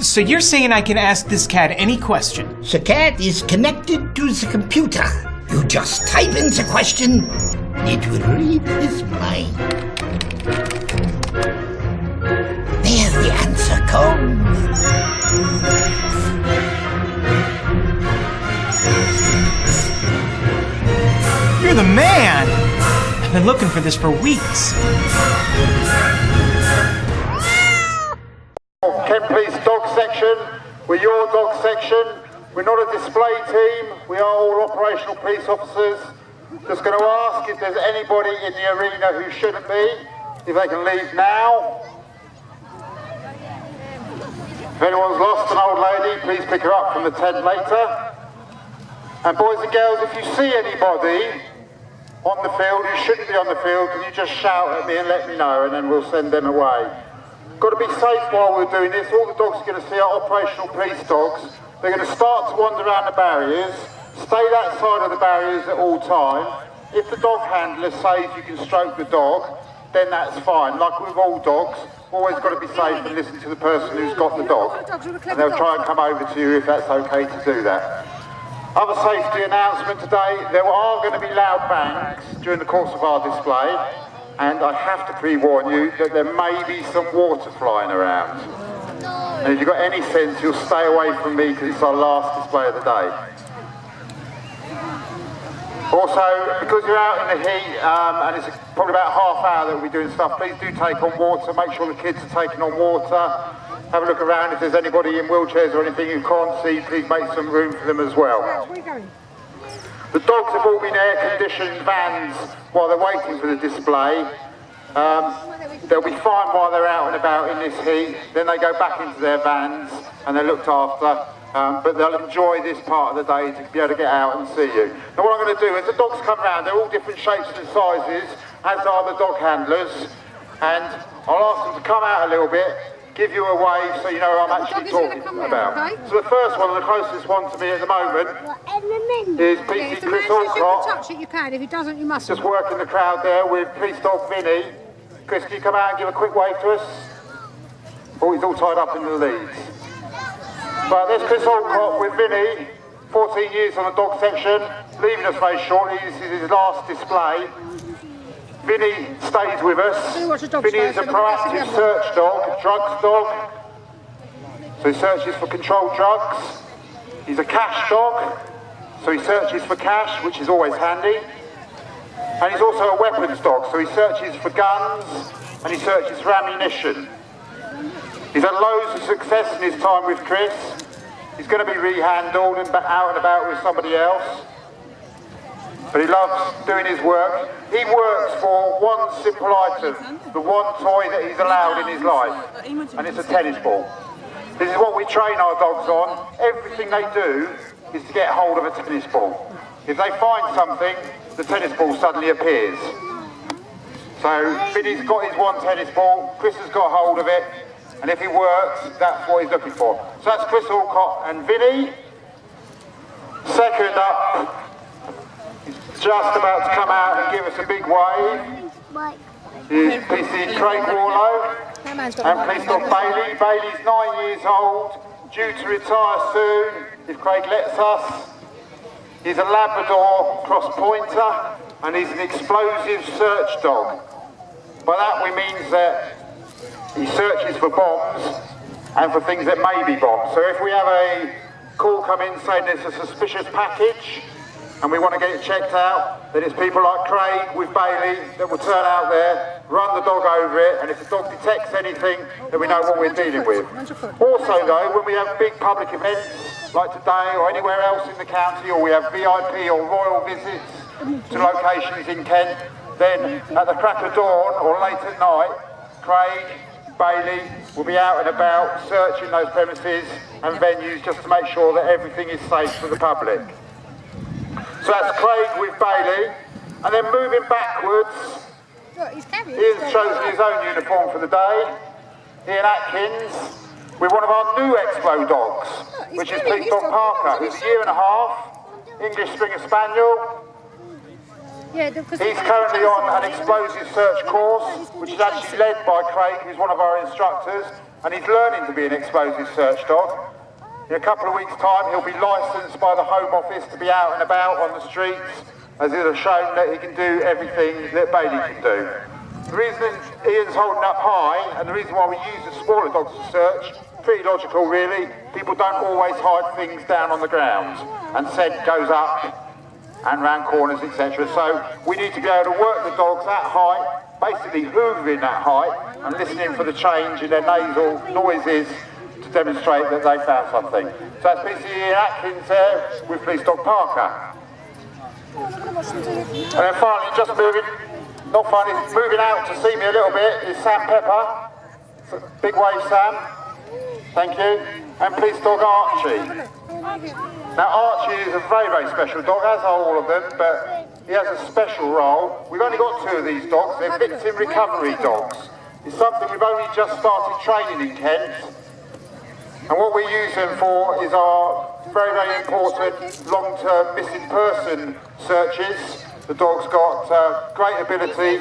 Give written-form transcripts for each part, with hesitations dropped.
So you're saying I can ask this cat any question? The cat is connected to the computer. You just type in the question, it will read his mind. There the answer comes. You're the man! I've been looking for this for weeks. Kent Police Dog Section, we're your dog section. We're not a display team, we are all operational police officers. Just going to ask if there's anybody in the arena who shouldn't be, if they can leave now. If anyone's lost an old lady, please pick her up from the tent later. And boys and girls, if you see anybody on the field who shouldn't be on the field, can you just shout at me and let me know, and then we'll send them away. Got to be safe while we're doing this. All the dogs are going to see are operational police dogs. They're going to start to wander around the barriers. Stay that side of the barriers at all time. If the dog handler says you can stroke the dog, then that's fine. Like with all dogs, always got to be safe and listen to the person who's got the dog. And they'll try and come over to you if that's okay to do that. Other safety announcement today, there are going to be loud bangs during the course of our display. And I have to pre-warn you that there may be some water flying around. And if you've got any sense, you'll stay away from me because it's our last display of the day. Also, because you're out in the heat and it's probably about half hour that we'll be doing stuff, please do take on water, make sure the kids are taking on water. Have a look around. If there's anybody in wheelchairs or anything you can't see, please make some room for them as well. Where are we going? The dogs have all been air-conditioned vans while they're waiting for the display. They'll be fine while they're out and about in this heat. Then they go back into their vans and they're looked after. But they'll enjoy this part of the day to be able to get out and see you. Now what I'm going to do is the dogs come round, they're all different shapes and sizes, as are the dog handlers. And I'll ask them to come out a little bit, give you a wave so you know what I'm actually talking about. Okay? So the first one, the closest one to me at the moment, is PC If the Chris man says you can Alcott. touch it, you can. If he doesn't, you mustn't. Just working the crowd there with police dog Vinny. Chris, can you come out and give a quick wave to us? Oh, he's all tied up in the leads. But there's Chris Alcott with Vinny, 14 years on the dog section, leaving us very shortly. This is his last display. Vinny stays with us. Vinny is a proactive search dog, a drugs dog. So he searches for controlled drugs. He's a cash dog, so he searches for cash, which is always handy. And he's also a weapons dog, so he searches for guns and he searches for ammunition. He's had loads of success in his time with Chris. He's going to be rehandled and out and about with somebody else. But he loves doing his work. He works for one simple item, the one toy that he's allowed in his life, and it's a tennis ball. This is what we train our dogs on. Everything they do is to get hold of a tennis ball. If they find something, the tennis ball suddenly appears. So Vinny's got his one tennis ball, Chris has got hold of it, and if he works, that's what he's looking for. So that's Chris Alcott and Vinny. Second up, he's just about to come out and give us a big wave. Is PC Craig Warlow and police dog Bailey. Bailey's 9 years old, due to retire soon, if Craig lets us. He's a Labrador cross pointer and he's an explosive search dog. By that we mean that he searches for bombs and for things that may be bombs. So if we have a call come in saying there's a suspicious package and we want to get it checked out, then it's people like Craig with Bailey that will turn out there, run the dog over it, and if the dog detects anything, then we know what we're dealing with. Also though, when we have big public events like today or anywhere else in the county, or we have VIP or royal visits to locations in Kent, then at the crack of dawn or late at night, Craig, Bailey will be out and about searching those premises and venues just to make sure that everything is safe for the public. So that's Craig with Bailey, and then moving backwards, Ian's chosen his own uniform for the day. Ian Atkins with one of our new Expo dogs, which is Police Dog Parker, who's 1.5 years, English Springer Spaniel. He's currently on an explosive search course, which is actually led by Craig, who's one of our instructors. and he's learning to be an explosive search dog. In a couple of weeks' time, he'll be licensed by the Home Office to be out and about on the streets, as it has shown that he can do everything that Bailey can do. The reason Ian's holding up high, and the reason why we use the smaller dogs to search, pretty logical really. People don't always hide things down on the ground, and scent goes up and round corners, etc. So we need to be able to work the dogs at height, basically hoovering at height, and listening for the change in their nasal noises to demonstrate that they found something. So that's PC Ian Atkins there with Police Dog Parker. And then finally, just moving, not finally, moving out to see me a little bit is Sam Pepper. So, big wave, Sam. Thank you. And Police Dog Archie. Now Archie is a very, very special dog, as are all of them, but he has a special role. We've only got 2 of these dogs. They're victim recovery dogs. It's something we've only just started training in Kent. And what we use them for is our very, very important long-term missing person searches. The dog's got great ability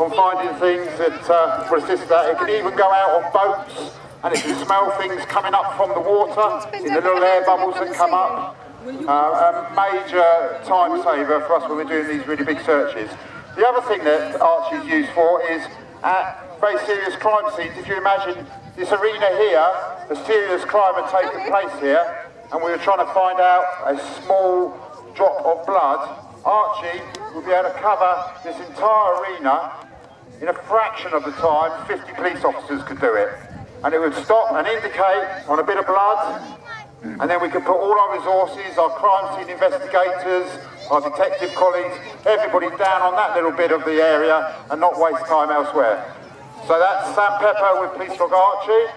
on finding things that will assist that. It can even go out on boats and it can smell things coming up from the water in the little air bubbles that come up. A major time saver for us when we're doing these really big searches. The other thing that Archie's used for is at very serious crime scenes. If you imagine this arena here, a serious crime had taken place here, and we were trying to find out a small drop of blood. Archie would be able to cover this entire arena in a fraction of the time 50 police officers could do it. And it would stop and indicate on a bit of blood, and then we could put all our resources, our crime scene investigators, our detective colleagues, everybody down on that little bit of the area and not waste time elsewhere. So that's Sam Pepper with Police Dog Archie.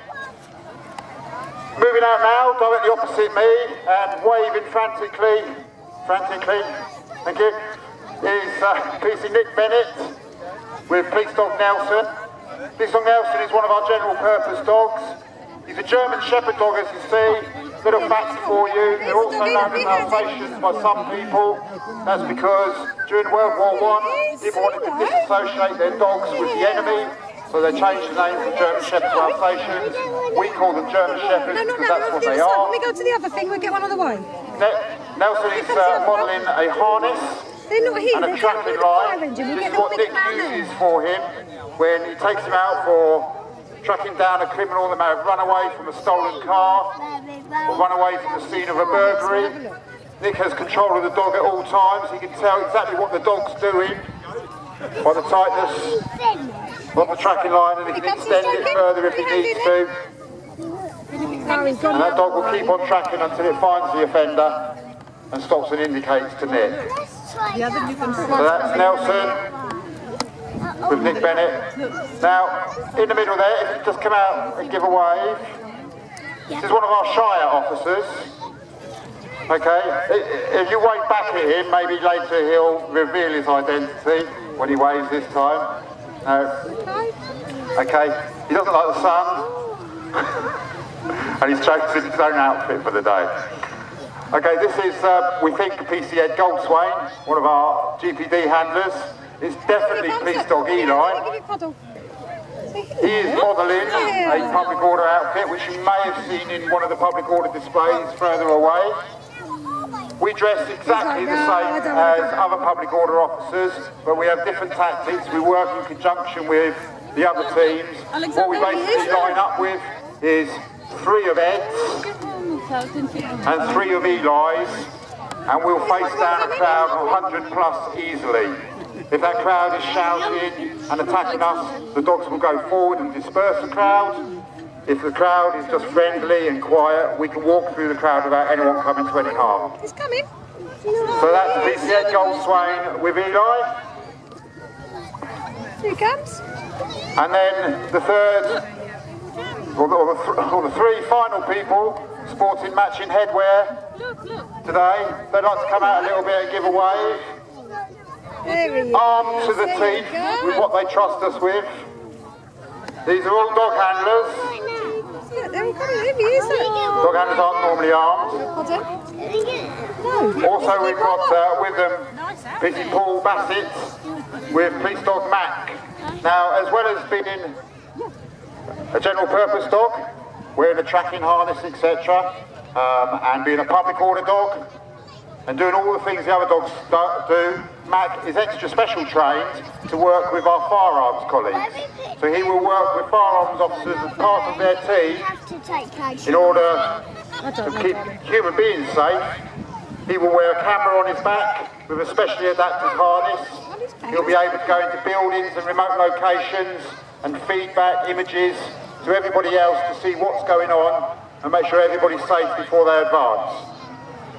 Moving out now, directly opposite me and waving frantically, thank you, is PC Nick Bennett with Police Dog Nelson. Police Dog Nelson is one of our general purpose dogs. He's a German Shepherd dog, as you see. Little fact for you, they're also known as Alsatians by some people. That's because during World War I, people wanted to disassociate their dogs with the enemy, so they changed the name from German Shepherds to Alsatians. We call them German Shepherds because that's what they are. Let me go to the other thing, we'll get one on the way. Nelson is modelling a harness and a tracking line. This is what Nick uses for him when he takes him out for tracking down a criminal that may have run away from a stolen car or run away from the scene of a burglary. Nick has control of the dog at all times. He can tell exactly what the dog's doing by the tightness of the tracking line, and he can extend it further if he needs to. And that dog will keep on tracking until it finds the offender and stops and indicates to Nick. So that's Nelson with Nick Bennett. Now, in the middle there, if you just come out and give a wave, this is one of our Shire officers. Okay, if you wave back at him, maybe later he'll reveal his identity when he waves this time. Okay, he doesn't like the sun, and he's chosen his own outfit for the day. Okay, this is, we think, PC Ed Goldswain, one of our GPD handlers. It's definitely Police Dog Eli. He is modelling a public order outfit, which you may have seen in one of the public order displays further away. We dress exactly the same as other public order officers, but we have different tactics. We work in conjunction with the other teams. What we basically line up with is 3 of Eds and 3 of Eli's, and we'll face down a crowd of 100 plus easily. If that crowd is shouting and attacking us, the dogs will go forward and disperse the crowd. If the crowd is just friendly and quiet, we can walk through the crowd without anyone coming to any harm. He's coming. So that's PC Ed Goldswain with Eli. Here he comes. And then the third, or the 3 final people sporting matching headwear today. They'd like to come out a little bit and give a wave. Armed to the teeth with what they trust us with. These are all dog handlers. They're all coming in, is it? Dog handlers aren't normally armed. Also we've got with them PC Paul Bassett with Police Dog Mac. Now, as well as being a general purpose dog, wearing a tracking harness, etc., and being a public order dog, and doing all the things the other dogs do, Mac is extra special trained to work with our firearms colleagues. So he will work with firearms officers as part of their team in order to keep human beings safe. He will wear a camera on his back with a specially adapted harness. He'll be able to go into buildings and remote locations and feedback images to everybody else to see what's going on and make sure everybody's safe before they advance.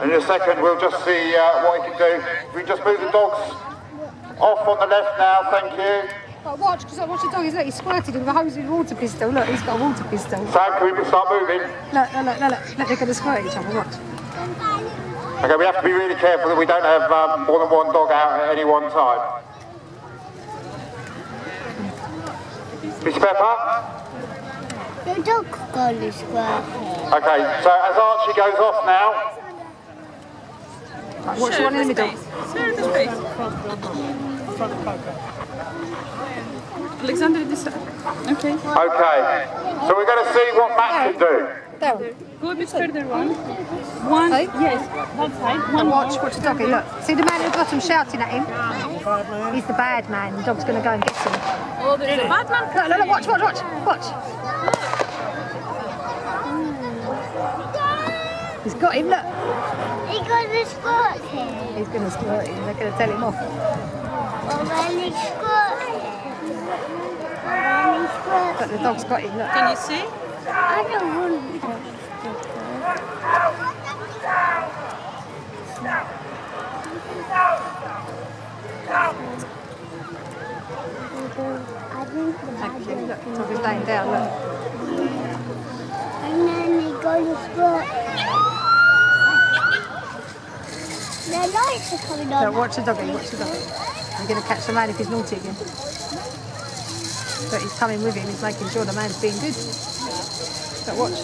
And in a second we'll just see what he can do. If we just move the dogs off on the left now, thank you. But watch, because watch the dog, he's squirted with a hose with a water pistol. Look, he's got a water pistol. Sam, can we start moving? Look, they're going to squirt each other, watch. Okay, we have to be really careful that we don't have more than one dog out at any one time. Miss Pepper? The dog got to squirt. Okay, so as Archie goes off now, Right, watch the one in the middle. Alexander, this side. Okay. okay, so we're going to see what Matt can do. There. Go a bit further one. Hey? Yes, that side. And watch the doggy, look. See the man at the bottom shouting at him? He's the bad man. The dog's going to go and get him. Oh, there's a Batman. Look, watch. He's got him, look. He got to squirt him. He's going to squirt him. They're going to tell him off. Or when he squirt him. But the dog's got him, look. Can you see? I don't want to. Actually, look, the dog is laying down, look. And then he goes to squirt. The lights are coming on. Look, watch the doggy. You're going to catch the man if he's naughty again. But he's coming with him, he's making sure the man's being good. But watch.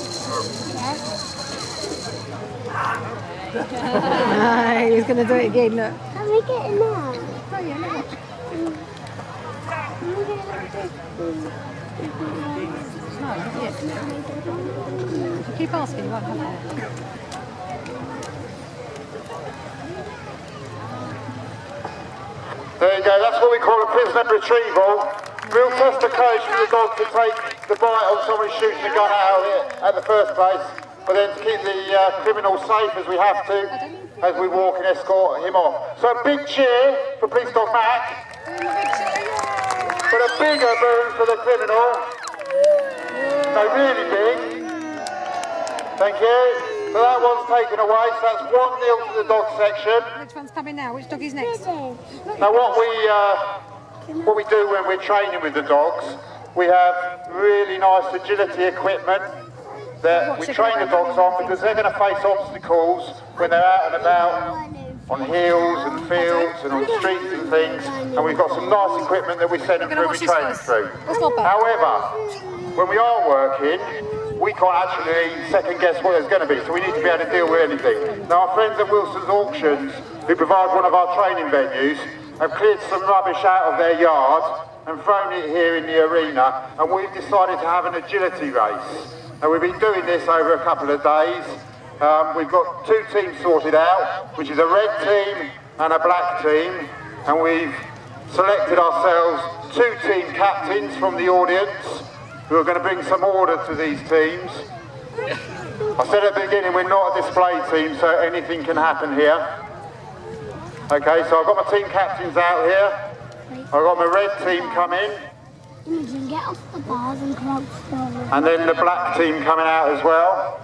No, he's going to do it again, look. Can we get him out? Oh yeah, look, watch. No, not yet. If you keep asking, you won't have it. There you go, that's what we call a prisoner retrieval. Real test of courage for the dog to take the bite on someone who's shooting a gun out of it at the first place, but then to keep the criminal safe as we have to, as we walk and escort him off. So a big cheer for Police Dog Mac, but a bigger boon for the criminal. No, really big. Thank you. So that one's taken away, so that's 1-0 to the dog section. Which one's coming now? Which dog is next? Now what we do when we're training with the dogs, we have really nice agility equipment that we train the dogs on because they're going to face obstacles when they're out and about on hills and fields and on streets and things, and we've got some nice equipment that we send them through, we train them through. However, when we are working, we can't actually second guess what there's going to be, so we need to be able to deal with anything. Now our friends at Wilson's Auctions, who provide one of our training venues, have cleared some rubbish out of their yard and thrown it here in the arena, and we've decided to have an agility race. And we've been doing this over a couple of days. We've got 2 teams sorted out, which is a red team and a black team, and we've selected ourselves 2 team captains from the audience who are going to bring some order to these teams. I said at the beginning we're not a display team, so anything can happen here. Okay, so I've got my team captains out here. I've got my red team coming. Imogen, get off the bars and come upstairs. And then the black team coming out as well.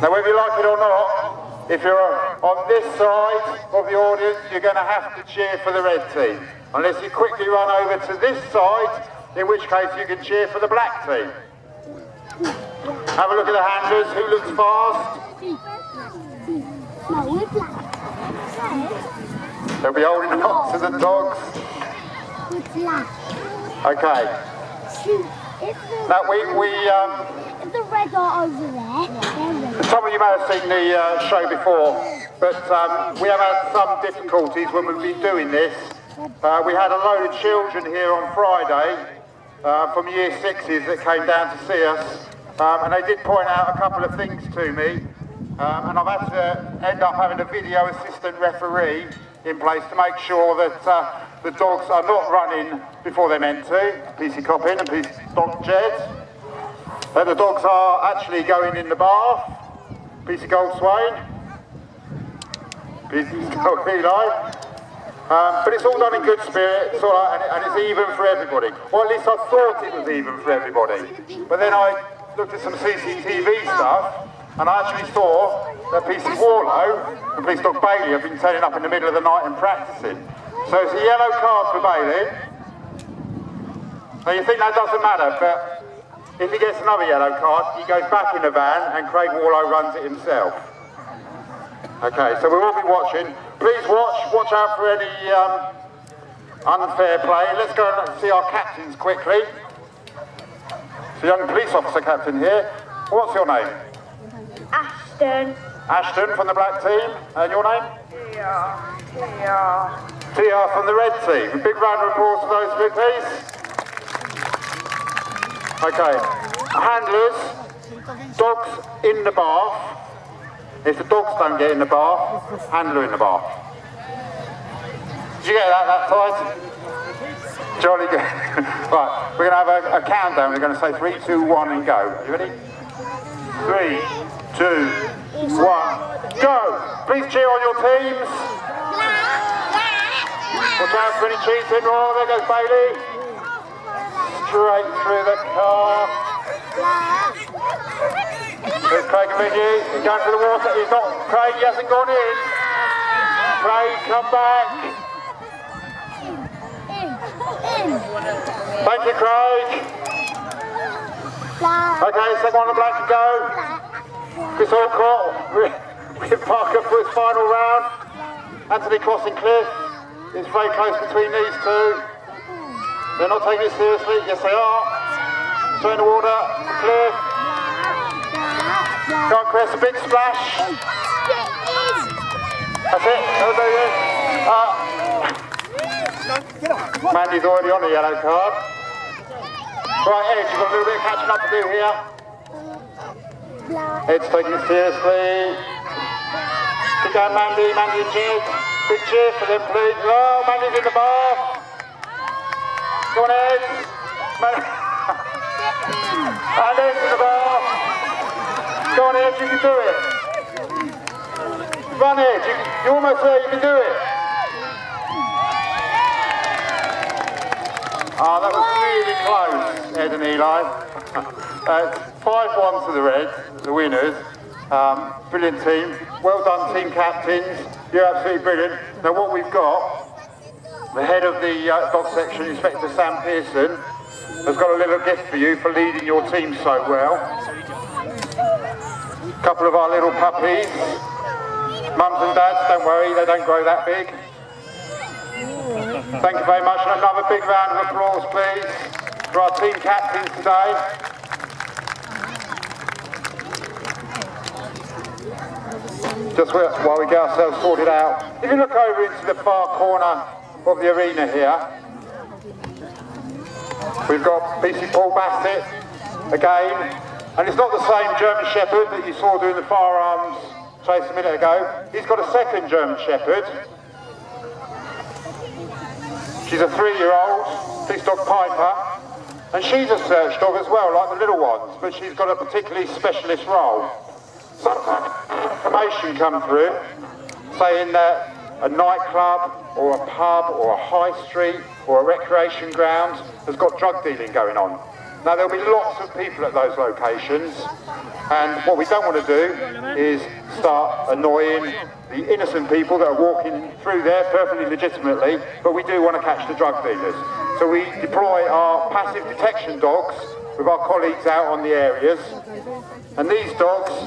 Now whether you like it or not, if you're on this side of the audience, you're going to have to cheer for the red team. Unless you quickly run over to this side, in which case you can cheer for the black team. Have a look at the handlers, who looks fast? No, we're black. They'll be holding on to the dogs. We're black. Okay. See, if Now the red are over there, they're red. some of you may have seen the show before, but we have had some difficulties when we've been doing this. We had a load of children here on Friday from year sixes that came down to see us, and they did point out a couple of things to me, and I've had to end up having a video assistant referee in place to make sure that the dogs are not running before they're meant to, PC Coppin and PC Dog Jed, that the dogs are actually going in the bath, PC Gold Swain, PC Dog Eli. But it's all done in good spirit, it's all right, and it's even for everybody. Or at least I thought it was even for everybody. But then I looked at some CCTV stuff, and I actually saw that PC Warlow and Police Dog Bailey have been turning up in the middle of the night and practicing. So it's a yellow card for Bailey. Now you think that doesn't matter, but if he gets another yellow card, he goes back in the van and Craig Warlow runs it himself. Okay, so we'll all be watching. Please watch out for any unfair play. Let's go and see our captains quickly. It's a young police officer captain here. What's your name? Ashton. Ashton from the black team. And your name? Tia. Tia from the red team. A big round of applause for those two, please. Okay. Handlers, dogs in the bath. If the dogs don't get in the bath, handler in the bath. Did you get that tight? Jolly good. Right, we're going to have a countdown. We're going to say 3, 2, 1 and go. Are you ready? 3, 2, 1, go! Please cheer on your teams. Watch out for any cheating. Oh, there goes Bailey. Straight through the car. There's Craig and Vicky. He's going for the water. He's not. Craig, he hasn't gone in. Craig, come back. Thank you, Craig. Okay, second one on the black to go. Chris Alcott with Parker for his final round. Anthony crossing Cliff. It's very close between these two. They're not taking it seriously. Yes, they are. Throwing the water. Cliff. Go on, Chris, a big splash. That's it. That'll do you. Mandy's already on a yellow card. Right, Ed, you've got a little bit of catching up to do here. Ed's taking it seriously. Keep going, Mandy. Mandy and Jed. Big cheer for them, please. Oh, Mandy's in the bath. Go on, Ed. And Ed's in the bath. Go on, Ed, you can do it. Run, Ed, you're almost there, you can do it. Oh, that was really close, Ed and Eli. 5-1 to the Reds, the winners. Brilliant team. Well done, team captains. You're absolutely brilliant. Now what we've got, the head of the dog section, Inspector Sam Pearson, has got a little gift for you for leading your team so well. A couple of our little puppies. Mums and dads, don't worry, they don't grow that big. Thank you very much, and another big round of applause, please, for our team captains today. Just while we get ourselves sorted out, if you look over into the far corner of the arena here, we've got BC Paul Bassett again. And it's not the same German Shepherd that you saw doing the firearms chase a minute ago. He's got a second German Shepherd. She's a 3-year-old, police dog Piper. And she's a search dog as well, like the little ones, but she's got a particularly specialist role. Sometimes information come through saying that a nightclub or a pub or a high street or a recreation ground has got drug dealing going on. Now there'll be lots of people at those locations, and what we don't want to do is start annoying the innocent people that are walking through there perfectly legitimately, but we do want to catch the drug dealers. So we deploy our passive detection dogs with our colleagues out on the areas, and these dogs'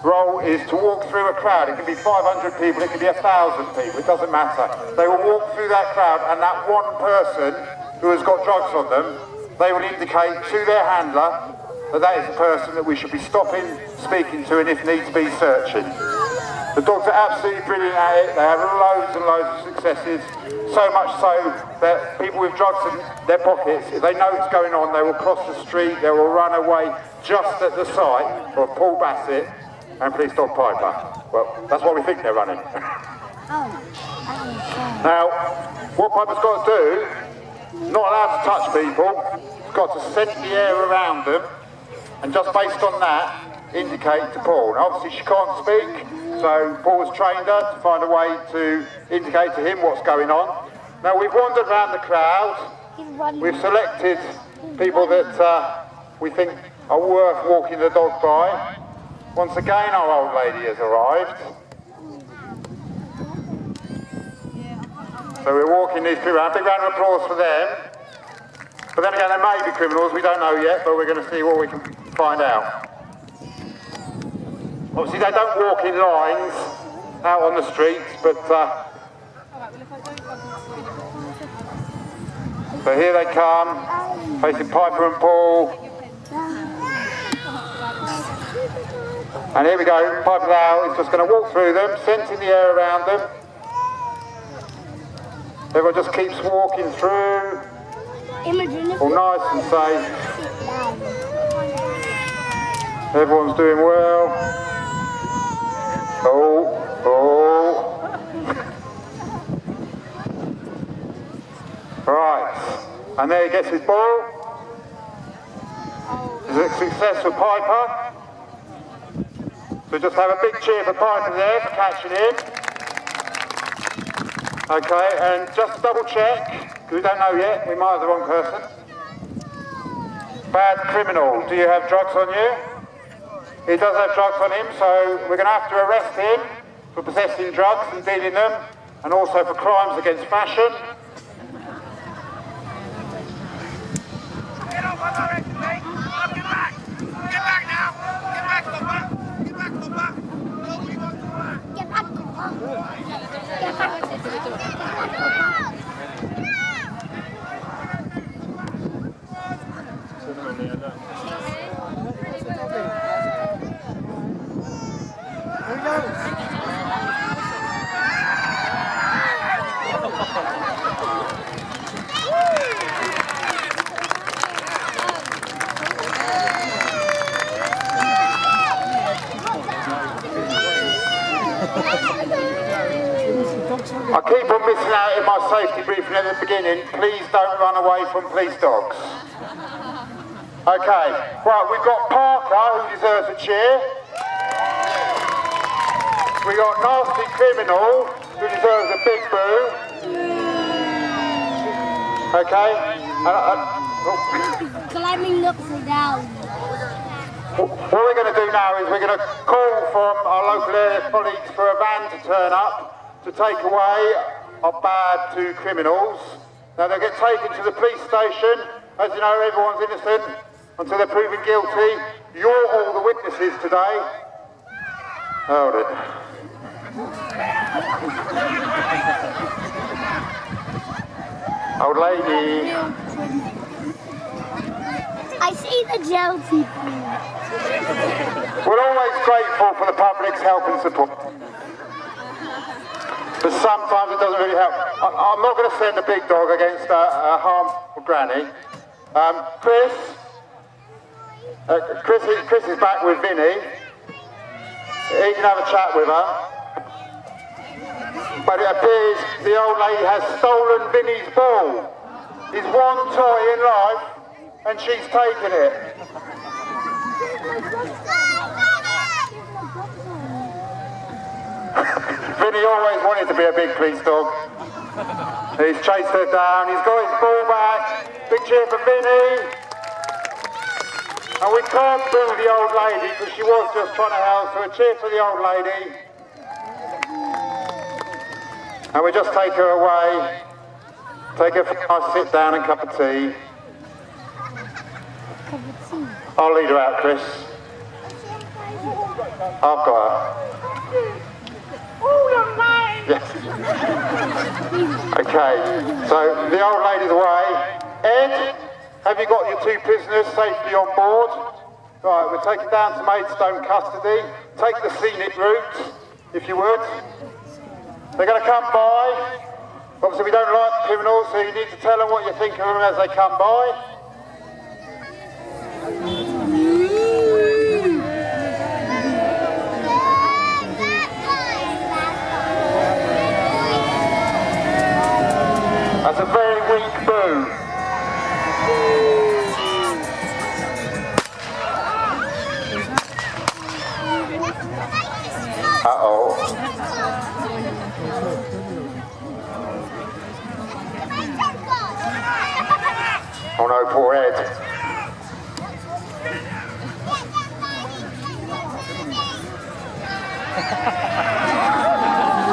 role is to walk through a crowd. It can be 500 people, it can be 1,000 people, it doesn't matter. They will walk through that crowd, and that one person who has got drugs on them, they will indicate to their handler that that is the person that we should be stopping, speaking to, and if needs be, searching. The dogs are absolutely brilliant at it. They have loads and loads of successes. So much so that people with drugs in their pockets, if they know it's going on, they will cross the street, they will run away just at the sight of Paul Bassett and Police Dog Piper. Well, that's why we think they're running. Now, what Piper's got to do, not allowed to touch people, he's got to scent the air around them, and just based on that, indicate to Paul. Now, obviously she can't speak, so Paul's trained her to find a way to indicate to him what's going on. Now, we've wandered around the crowd, we've selected people that we think are worth walking the dog by. Once again, our old lady has arrived. So we're walking these people around. Big round of applause for them. But then again, they may be criminals, we don't know yet, but we're going to see what we can find out. Obviously, they don't walk in lines out on the streets, but so here they come, facing Piper and Paul. And here we go, Piper now is just going to walk through them, sensing the air around them. Everyone just keeps walking through, all nice and safe. Everyone's doing well. Oh. Right, and there he gets his ball. It's a success for Piper. So just have a big cheer for Piper there for catching him. Okay, and just to double check, because we don't know yet, we might have the wrong person. Bad criminal, do you have drugs on you? He does have drugs on him, so we're going to have to arrest him for possessing drugs and dealing them, and also for crimes against fashion. Get up, mate! Get back! Get back now! Get back, Papa! Get back, Papa! Nobody wants to run! Get back, Papa! Get back! I keep on missing out in my safety briefing at the beginning. Please don't run away from police dogs. Okay, right, we've got Parker, who deserves a cheer. We got Nasty Criminal, who deserves a big boo. Okay. Climbing upside down. What we're going to do now is we're going to call from our local area colleagues for a van to turn up to take away our bad two criminals. Now they'll get taken to the police station. As you know, everyone's innocent until they're proven guilty. You're all the witnesses today. Hold it. Old lady. I see the jail people. We're always grateful for the public's help and support. But sometimes it doesn't really help. I'm not going to send a big dog against a harmful granny. Chris is back with Vinny. He can have a chat with her. But it appears the old lady has stolen Vinny's ball. His one toy in life, and she's taken it. Vinny always wanted to be a big police dog. He's chased her down, he's got his ball back. Big cheer for Vinny. And we can't boo the old lady because she was just trying to help, so a cheer for the old lady. And we just take her away, take her for a nice sit down and cup of tea. I'll lead her out, Chris. I've got her. Yes. Okay, so the old lady's away. Ed, have you got your two prisoners safely on board? Right, we're taking down to Maidstone custody. Take the scenic route, if you would. They're going to come by Obviously we don't like criminals, so you need to tell them what you think of them as they come by. That's a very weak boo. Uh-oh. Oh no, poor Ed.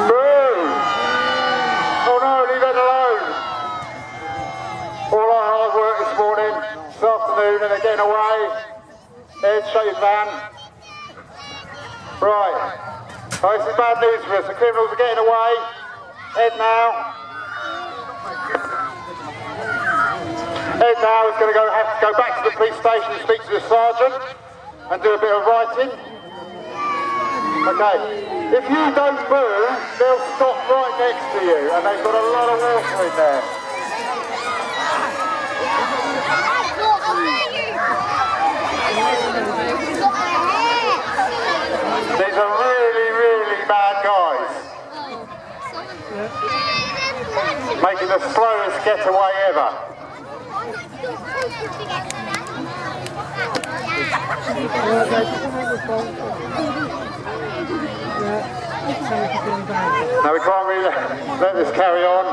Boo! Oh no, leave Ed alone. All our hard work this morning, this afternoon, and they're getting away. Ed, shut your van. Right. Oh, this is bad news for us. The criminals are getting away. Ed now. Ed now is going to have to go back to the police station and speak to the sergeant and do a bit of writing. Okay. If you don't move, they'll stop right next to you, and they've got a lot of water in there. These are really, really bad guys. Making the slowest getaway ever. Now we can't really let this carry on.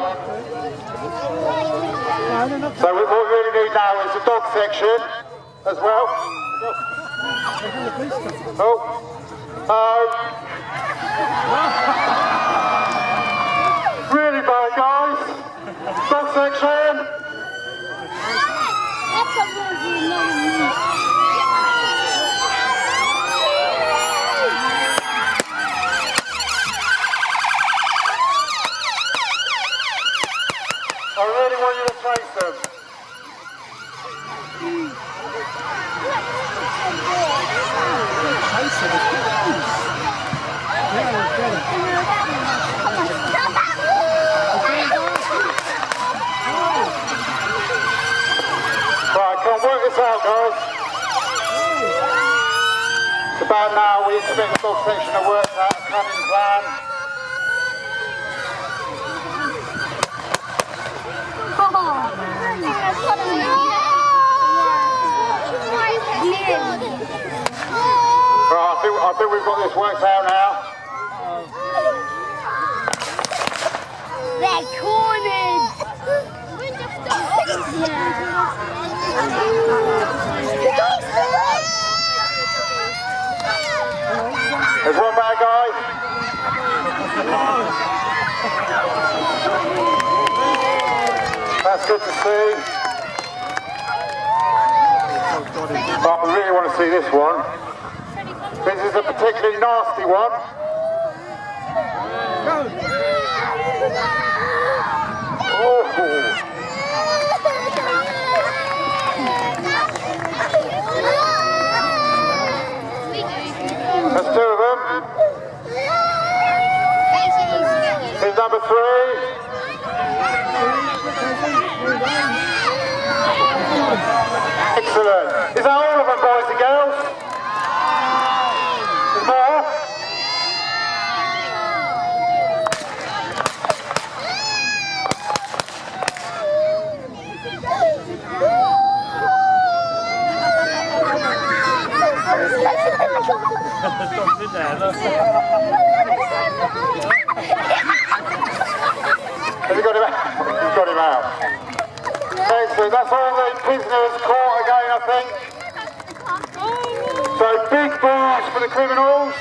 So what we really need now is the dog section as well. Really bad guys. Dog section. I really want you to chase them. Right, come on, work this out, guys. It's about now we expect the dog section to work out a cunning plan. Right, I think we've got this worked out now. They're cornered! There's one bad guy. That's good to see. But I really want to see this one. This is a particularly nasty one. Oh. That's two of them. Here's number 3. Excellent. Is that all of them, boys and girls? There's more? Have you got him out? You've got him out. Excellent. That's all the prisoners caught again, I think. So big boos for the criminals.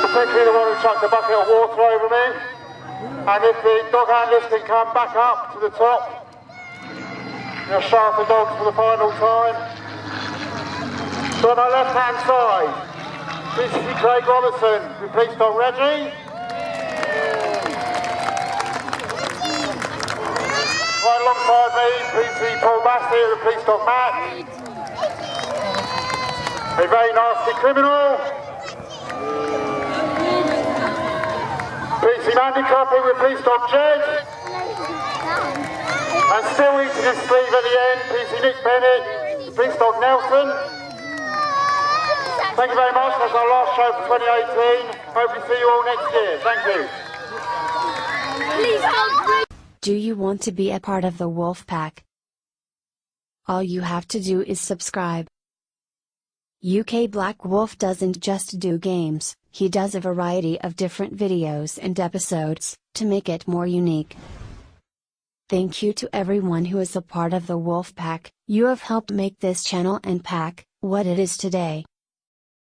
Particularly the one who chucked a bucket of water over me. And if the dog handlers can come back up to the top, they'll shaft the dogs for the final time. So on my left hand side, PCC Craig Robertson with Police Dog Reggie. Right alongside me, PC Paul Massey with Police Dog Matt. A very nasty criminal. PC Team Handicap with Police Dog Jed. And still eating his sleeve at the end, PC Nick Bennett, Police Dog Nelson. Thank you very much, that's our last show for 2018. Hopefully see you all next year, thank you. Please don't. Do you want to be a part of the Wolf Pack? All you have to do is subscribe. UK Black Wolf doesn't just do games, he does a variety of different videos and episodes, to make it more unique. Thank you to everyone who is a part of the Wolf Pack, you have helped make this channel and pack, what it is today.